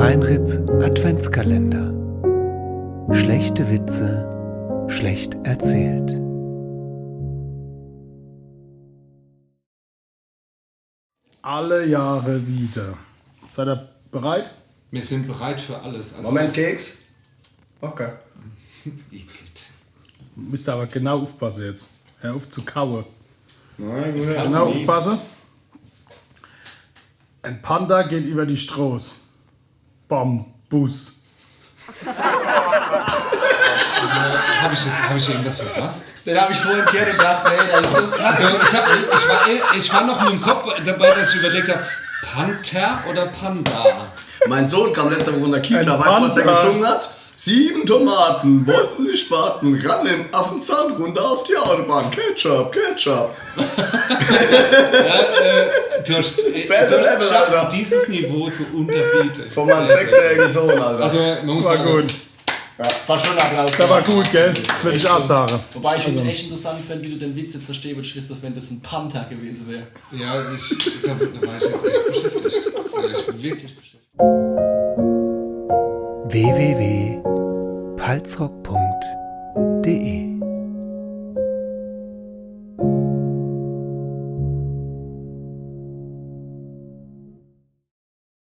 Feinripp Adventskalender. Schlechte Witze, schlecht erzählt. Alle Jahre wieder. Seid ihr bereit? Wir sind bereit für alles. Also Moment, Keks. Okay. Müsst ihr aber genau aufpassen jetzt. Hör auf zu kauen. Nein, gut. Genau aufpassen. Ein Panda geht über die Straße. Bambus. Habe ich irgendwas verpasst? Den habe ich vorhin gehört und dachte, ey, das ist so krass. Also, ich war noch mit dem Kopf dabei, dass ich überlegt habe, Panther oder Panda? Mein Sohn kam letzte Woche in der Kita, Ein weißt du, was der Panda. gesungen hat? 7 Tomaten, wollten nicht warten, ran im Affenzahn, runter auf die Autobahn. Ketchup, Ketchup. Du hast Level, es geschafft, Alter. dieses Niveau zu unterbieten. Von meinem 6-jährigen Sohn, Alter. Also, man muss War sagen, gut. War schon Applaus. Das war gut, gell? Würde ich auch sagen. Wobei ich finde echt interessant fände, wie du den Witz jetzt verstehen würdest, Christoph, wenn das ein Panther gewesen wäre. ja, da war ich jetzt echt beschäftigt. Da war ich wirklich beschäftigt. www.palzrock.de